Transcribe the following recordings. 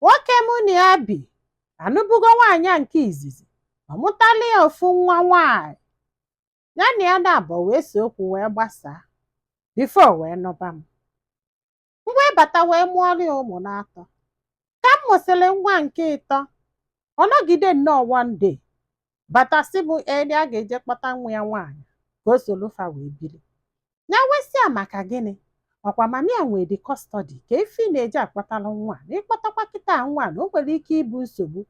nwoke mụ na ya bi anụbugo nwaanyị a nke izizi ọ mụtala ya ofu nwa nwaanyị ya na ya na-abụ wee si okwu wee gbasaa bifo wee nụba m wee bata wee mụọrọ ya ụmụ n'atọ ka m mụsịrị nwa nke ịtọ ọ nọgide nnọọ one day bata sị m edi a ga-eje kpọta nwa ya nwaanyị ka o solufa wee biri ya wesịa maka gịnị ọkwa mami ya nwee dị kọstọdi ka efi na-eji akpọtalụ nwa na ịkpọtakwa kịta nwa na o nwere ike ịbụ nsogbu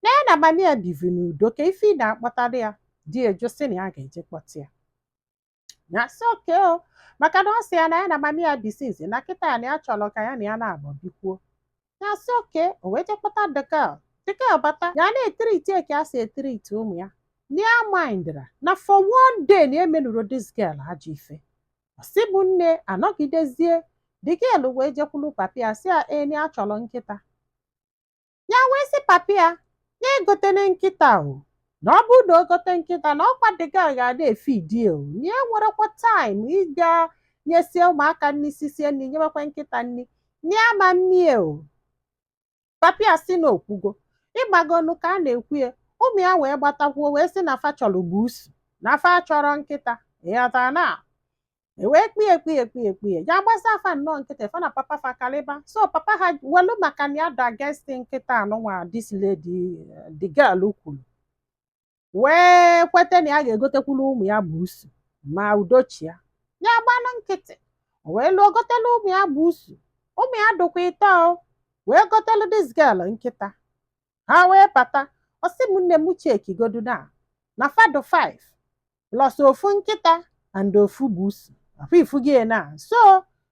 na ya na mami ya bivi n'udo ka ifi na-akpọtara ya dị eju sị na ya ga-eje kpọta ya ya sị oke o maka na ọ sị ya na ya na mami ya bisizi na kịta ya na ya chọrọ ka ya na ya na-abọ bikwuo ya sị oke o wee je kpọta dịka bata ya na-etiriti ka a si etiriti ụmụ ya na ya mindra na for one day na emenụrụ this girl ajọ ife si bụ nne anọgidezie dịgel wee jekwulu papi ya si ya eni a chọrọ nkịta ya wee sị papi ya na egotene nkịta o na ọ bụrụ na o gote nkịta na ọkwa dịgel ga-ada efidi o na ya nwerekwa taịm ịga nyesie ụmụaka nri sisie nri nyewekwa nkịta nri na ya ma mmie o papi ya si na okwugo ịgbagonu ka a na-ekwu ya ụmụ ya wee gbatakwuo wee sị na fa chọrọ buusu na fa chọrọ nkịta ịghọtara na ewee kpie ya gbasa afa nnọọ nkịta fa na papa fa kaliba so papa ha welu maka na ya dagesti nkịta anụnwa this lady the girl kwuru wee kweta na ya ga-egotekwulu ụmụ ya buusu ma udochia ya gbanụ nkịtị wee lụọ gotelu ụmụ ya buusu ụmụ ya dụkwa ịtọ wee gotelu this girl nkịta ha wee bata ọsị m nne m chekigodu na fado 5 plus ofu nkịta and ofu buusu afọ ifugie na so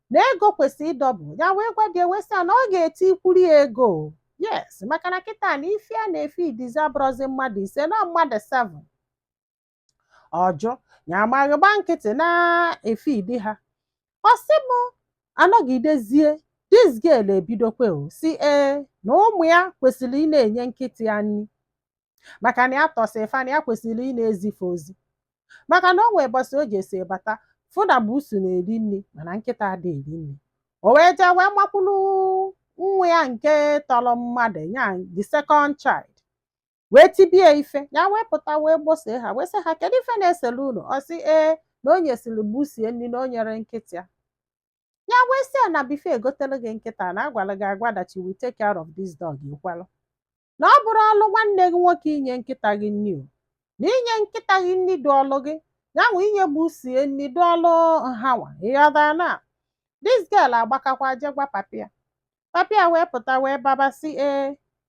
na ego kwesịrị ịdọbụ ya wee gwadie wesị na ọ ga-eti ikwuru ya ego yes maka na kịta na ife a na-efe idizabrozi mmadụ ise na mmadụ 7 ọjụ ya maghịgba nkịtị na-efe idi ha ọsị m anọgidezie this girl ebidokwe o si na ụmụ ya kwesịrị ị na-enye nkịtị ya nri maka na ya tọsị fa na ya kwesịrị ị na-ezife ozi maka na o nwee bọsị o ji esi bata fụ na buusu na-eri nri mana nkịta ada eri nri o wee jee wee makwulu nwa ya nke tọrọ mmadụ ya the second child wee tibie ife ya wee pụta wee gbose ha wee sị ha kedu ife na-esele unu ọ sị na o nyesiri buusie nri na o nyere nkịtị ya wee sị na bife egotelu gị nkịta na agwara gị agwa that you will take care of this dog ikwalụ na ọ bụrụ ọlụ nwanne gị nwoke inye nkịta gị nri o na inye nkịta gị nri dị ọlụ gị ya nwe inye buusie nri dị ọlụ nhawa ịghọtara na this girl agbakakwa je gwa papi ya wee pụta wee babasị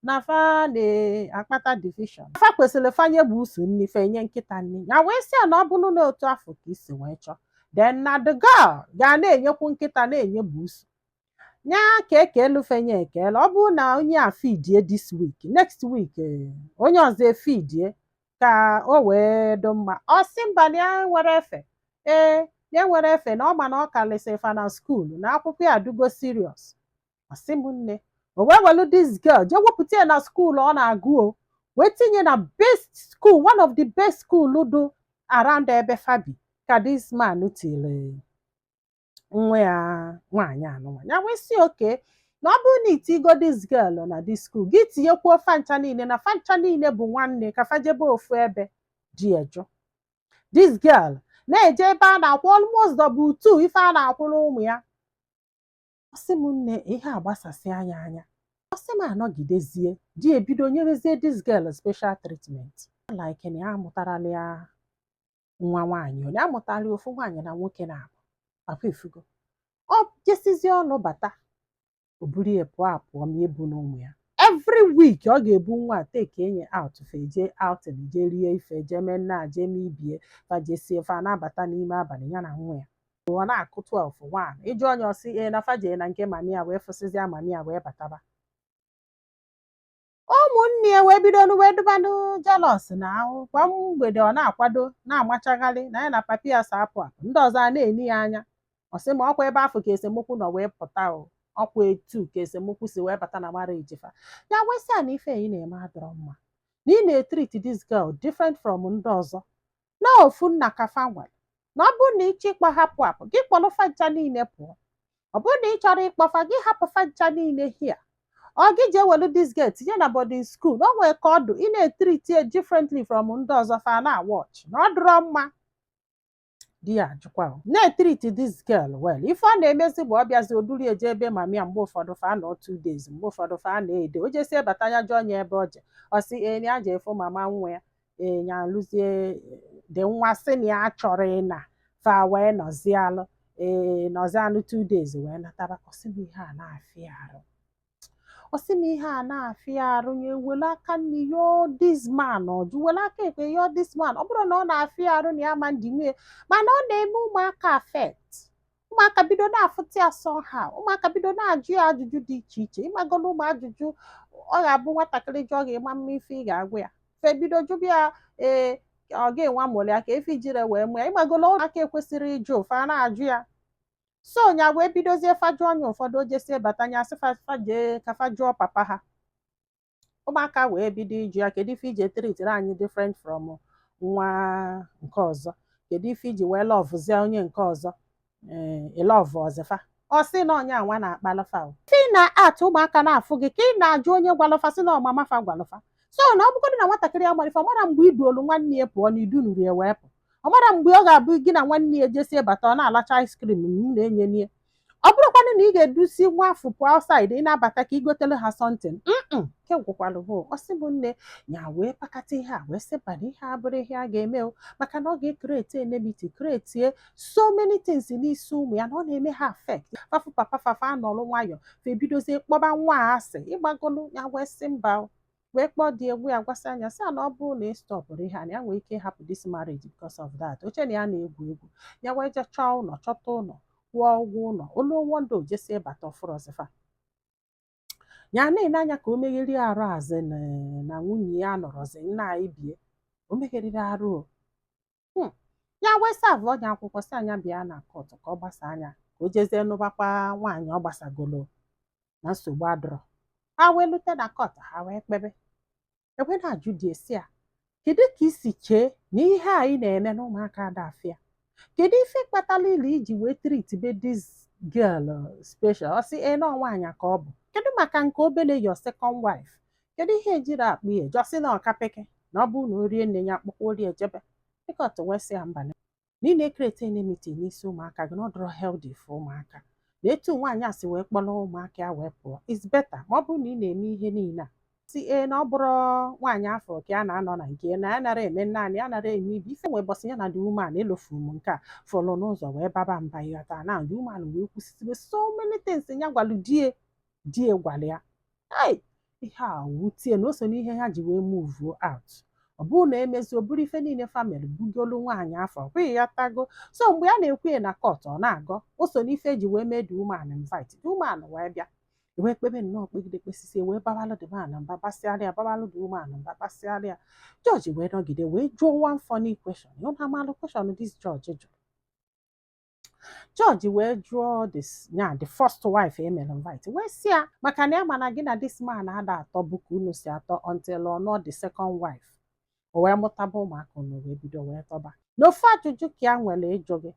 na fa na-akpata division fa kwesịrị fanye buusu nri fa enye nkịta nri ya wee sị na ọ bụrụ na otu afọ ka isi wee chọọ then na the girl ga na-enyekwu nkịta na-enye buusu nya ka ekelufenye ekele ọ bụrụ na onye a fidie this week next week onye ọzọ efidie ka o wee do mma ọ sị mba na ya nwere efe ya nwere efe na ọ ma na ọ kalịsị fa na skuul na akwụkwọ ya dugo serious ọ sị m nne o wee welu this girl jee wepụta ya na skuul ọ na-agụ o wee tinye na best school one of the best school do around ebe fabi ka this man tiri nwa ya nwaanyị anụnwa ya wee sị oke na ọ bụrụ na itigo this girl na this school gị tinyekwuo fancha niile na fancha niile bụ nwanne ka fajebe ofu ebe ji eju this girl na-eje ebe a na-akwụ almost double 2 ife a na-akwụrụ ụmụ ya ọ sị m nne ihe agbasasị anya ọ sị m anọgidezie di ebido nyerezie this girl special treatment like na ya amụtarala ya nwa nwaanyị onye amụtara ofu nwaanyị na nwoke na-abụ papa efugo ọ jesizie ọnụ bata o buru ya pụọ ma ebu n'ụmụ ya every week ọ ga-ebu nwa take enye out feje out je rie ife je mee nna je mee ibie fajesie fa na-abata n'ime abalị ya na nwa ya ọ na-akụ 12 1 ịjụ onye ọsị na faje na nke mami ya wee fụsịzịa mami ya wee bataba ụmụnne ya wee bido wee dubanụ jealous na ahụ kwa mgbede ọ na-akwado na-amachagharị na ya na papi ya so apụ ndị ọzọ a na-eni ya anya ọ sị ma ọkwa ebe afọ ka esemokwu nọ wee pụta ọkwa etu ka esemokwu si wee bata na mara ejifa ya wesịa na ife ị na-eme adọrọ mma na ị na-etreat this girl different from ndị ọzọ na ofu nna kafa nwere na ọ bụrụ na ịchọ ịkpọ hapụ apụ gị kpọrọ fancha niile pụọ ọ bụrụ na ị chọrọ ịkpọfa gị hapụ fancha niile hia ọ gị jee welu dis girl tinye na boarding school na o nwere ka ọ dụ ị na-etriti differently from ndị ọzọ fa na-watch na ọ dịrọ mma. di ya ajụkwa na-etriti dis girl well ife ọ na-emezi bụ ọ bịazi oduri eje ebe mami ya mgbe ụfọdụ fa nọ 2 days mgbe ụfọdụ fa na-ede o jesi ebata ya jụọ ya ebe ọ je ọ sị ya je efu mama nwa ya ya lụzie dị nwa sị na ya chọrọ ịna fa wee nọzialụ nọzialụ 2 days wee nataba ọsị m ihe a na-afịa arụ ọsị m ihe a na-afịa arụ ya ewele aka nne yo this man ọjụ wele aka ekpe yo this man ọ bụrụ na ọ na-afịa arụ na ya ma ndị nwunye mana ọ na-eme ụmụaka affect ụmụaka bido na-afụta ya somehow ụmụaka bido na-ajụ ya ajụjụ dị iche iche ịmagolo ụmụ ajụjụ ọ ga-abụ nwatakịrị jụọ gị ịma mma ife ị ga-agwa ya fe bido jụbụ ya ọ ga-enwe amụrụ ya ka efe ijire wee mụ ya ịmagolo ụmụaka ekwesịrị ịjụ fa na-ajụ ya so nya wee bidozie fajụọ anya ụfọdụ o jesie batanya asị fajee ka fajụọ papa ha ụmụaka wee bido ịjụ ya kedu ife iji tritiri anyị different from nwa nke ọzọ kedu ife iji wee lọvụzie onye nke ọzọ ịlọvụ ọzịfa ọ sị na onye anwa na-akpalụfa ife ị na-atụ ụmụaka na-afụ gị ka ị na-ajụ onye gwalụfa sị na ọmamafa gwalụfa so na ọ bụgodị na nwatakịrị ya marife ọ mara mgbe iduolu nwanne ya pụọ na idunuru ya wee pụ ọ mara mgbe ọ ga-abụ gị na nwanne ya jesie bata ọ na-alacha ice cream m na-enye nie ọ bụrụkwanụ na ị ga-edusi nwa afọ pụọ outside ị na-abata ka igotele ha something nke gwụkwalụ bụ ọsị bụ nne ya wee pakata ihe a wee sịbana ihe a bụrụ ihe a ga-eme maka na ọ ga-ekreti enmity kretie so many things n'isi ụmụ ya na ọ na-eme ha affect fafụ papa fafa anọlụ nwayọ fa ebidozie kpọba nwa a asị ịgbagolu ya wee sị mba wee kpọọ dị egwu ya gwasị anya sị na ọ bụrụ na ịstọpụrụ ihe a na ya nwere ike ịhapụ this marriage because of that oche na ya na-egwu egwu ya wee je chọọ ụlọ chọta ụlọ kwụọ ụgwọ ụlọ olu wondo jesi bata ọfụrụ ọzịfa ya na-ene anya ka o megherị arụ azị na nwunye ya nọrọzi nna ibie o megherịrị arụ ya wee savụ ọnya akwụkwọ sị anya bịa na kọtụ ka ọ gbasa anya ka o jezie nụbakwa nwaanyị ọ gbasagolo na nsogbu adọrọ ha wee lute na kọtụ ha wee kpebe ekwe na-ajụ dị esi a kedu ka isi chee na ihe anyị na-eme na ụmụaka ada afịa kedu ife kpatara ile iji wee tritibe this girl special ọ sị na nwaanyị ka ọ bụ kedu maka nke obele your second wife kedu ihe ejiri akpụ ya jọsị na ọkapeke na ọ bụrụ na o rie nne ya akpụkpọ ori ejebe ịkọtụ wee sị ya mba na ị na-ekreti enmity n'isi ụmụaka gị na ọ dọrọ healthy for ụmụaka na etu nwaanyị a si wee kpọrọ ụmụaka ya wee pụọ is better ma ọ bụrụ na ị na-eme ihe niile a si na ọ bụrụ nwaanyị afọ ka a na-anọ na nke na ya nara eme naanị ya nara eme ibe ife wee bọsị ya na the woman elofu m nke a fọlọ n'ụzọ wee baba mba ịghọta na the woman wee kwụsịsịbe so many things ya gwalụ die gwara ya ihe a wutie na o so n'ihe ha ji wee move out ọ bụrụ na emezi o bụrụ ife niile family bugolu nwaanyị afọ ọ bụghị ya tago so mgbe ya na-ekwe na kọt ọ na-agọ o so n'ife eji wee mee the woman invite the woman wee bịa wee kpebe nnọọ kpegide kpesisi wee babalụ the man mba basịarịa babalụ the woman mba basịarịa jọji wee nọgide wee jụọ one funny question ọ na-amalụ question this jọji jụrụ jọji wee jụọ the first wife emere invite wee sị ya maka na ya mana gị na this man ada atọ bụ ka unu si atọ until ọ nọ the second wife o wee mụtaba ụmụaka unu wee bido wee tọba n'ofu ajụjụ ka ya nwere ịjụ gị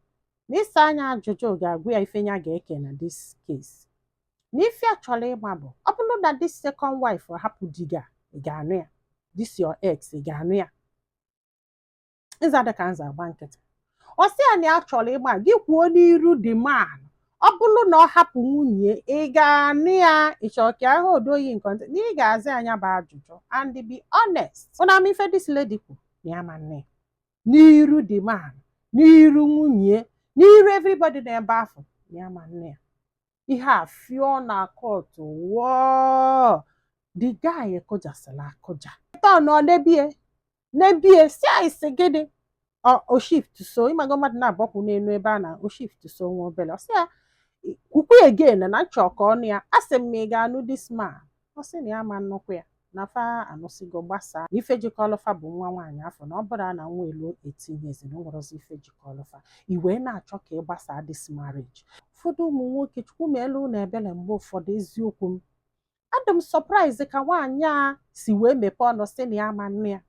na ịsa anya ajụjụ ga-agwụ ya ife ya ga-eke na this case n'ife a chọrọ ịma bụ ọ bụrụ na this second wife hapụ di gị ị ga-anụ ya this your ex ị ga-anụ ya ịza dị ka nza agba nkịtị ọ sị ya na ya chọrọ ịma gị kwuo n'iru the man ọ bụrụ na ọ hapụ nwunye ị ga-anụ ya ịchọọ ka ahụ odoyi nke ntị na ị ga-aza anya bụ ajụjụ and be honest ụna m ife this lady kwu na ya ma nne n'iru the man n'iru nwunye n'iru everybody na-ebe afọ na ya ma nne ya ihe a fịọ na kọtụ wọọ the guy kụjasịla akụja tọn ọ nebie si isi gịnị o shift so ịmago mmadụ na-abọkwu n'elu ebe a na o shift so nwa obele ọ sị ya kwukwu again na nchọ ka ọnụ ya asị m ma ị ga-anụ this man ọ sị na ya ma nnukwu ya na fa anụsigo gbasaa na ife jikọlụfa bụ nwa nwaanyị afọ na ọ bụrụ na nwa elu 18 years na nwerozi ife jikọlụfa iwe na-achọ ka ị gbasaa this marriage ụfọdụ ụmụ nwoke chukwu ma elu na ebele mgbe ụfọdụ eziokwu m adị m surprise ka nwaanyị a si wee mepee ọnụ sị na ya ma nne ya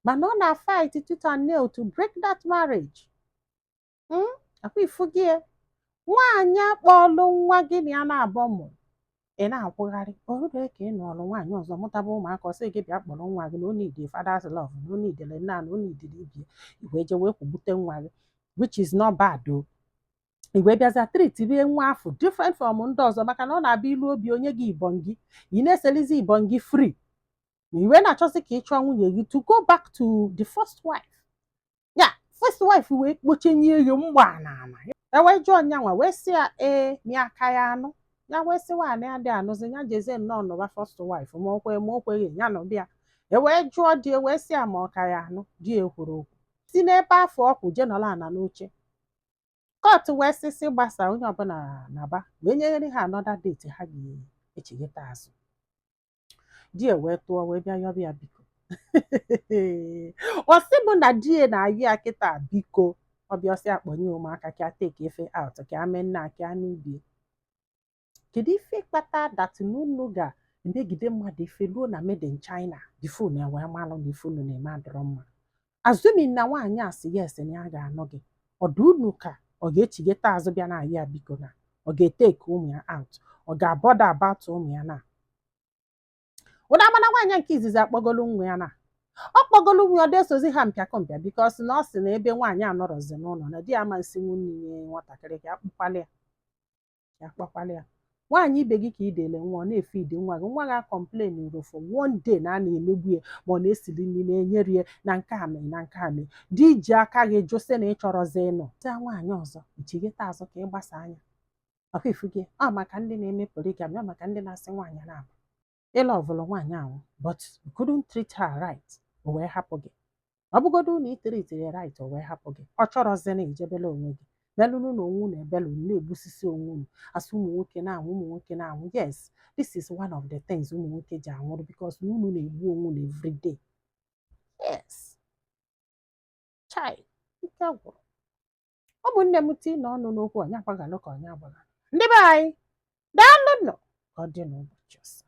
mana ọ na-fight tooth and nail to break that marriage akwa ifu gị nwaanyị akpọọlụ nwa gị na ya na-abọ mụrụ ị na-akwụgharị orube ka ị nọọrọ nwaanyị ọzọ mụtaba ụmụaka ọsị gị bịa kpọrọ nwa gị na o need father's love na o need nna na o need ibie wee je wee kwugbute nwa gị which is not bad o igwe bịaza treat rie nwa afọ different from ndị ọzọ maka na ọ na-abịa ilu obi onye gị ibọn gị ị na-eselizi ibọn gị free na iwe na-achọzi ka ị chọọ nwunye gị to go back to the first wife ya first wife wee kpochenye ego mgba n'ala ewee jụọ nyanwa wee sị ya ee mịa aka ya anụ ya wee sị nwaanyị adị anụzi ya jezie nnọọ nọba first wife ma okweghị ya nọbịa ewee jụọ di wee sị ya ma ọka ya anụ di ekwuru okwu si n'ebe afọ ọkwụ jenọla ana n'oche kọt wee sịsị gbasa onye ọbụla naba wee nyere ha anọda deti ha ga-echigata azụ di wee tụọ wee bịa yọbịa biko ọsị bụ na di na-ayị ya kịta biko ọbịa ọsị akpọnye ụmụaka ka take efe out ka ame nna ka n'ibie kedu ife kpata dat n'unu ga-emegide mmadụ ife ruo na made in China the phone ya wee malụ na ife unu na-eme adọrọ mma azụmi na nwaanyị asị yes na ya ga-anọ gị ọdụ unu ka ọ ga-echigata azụ bịa na ayị ya biko na ọ ga-eteke ụmụ ya out ọ ga-abọda abat ụmụ ya na ụda mana nwaanyị nke izizi akpọgolu nwa ya na ọ kpọgolu nwa ya ọ desozi ha mpịakọmpịa bikos na ọ sị na ebe nwaanyị anọrọzi n'ụlọ na di ya amasị nwunye nwatakịrị ka akpọkwala ya nwaanyị ibe gị ka idele nwa ọ na-efidi nwa gị nwa gị akọmplen uro for one day na a na-emegbu ya ma ọ na-esili nri na-enyere ya na nke a mee na nke a mee di ji aka gị jụsị na ị chọrọzi ịnọ tia nwaanyị ọzọ ichigata azụ ka ị gbasa anya ọkwa ifu gị ọ maka ndị na-eme poligami ọ maka ndị na-asị nwaanyị na-abụ ịlọ ọvụlụ nwaanyị ahụ but you couldn't treat her right o wee hapụ gị ọ bụgodu na iteritiri right o wee hapụ gị ọ chọrọzi na ijebela onwe gị belụnụ na onwe unu ebelu na-egbusisi onwe unu asị ụmụ nwoke na-anwụ ụmụ nwoke na-anwụ yes this is one of the things ụmụ nwoke ji anwụrụ because unu na-egbu onwe unu every day yes chai ike gwụrụ ọ bụ nne m tii na ọnụ n'okwu onye agbagalụ ka onye agbagala ndị be anyị daalụ nọ ka ọ dị n'ụbọchị ọzọ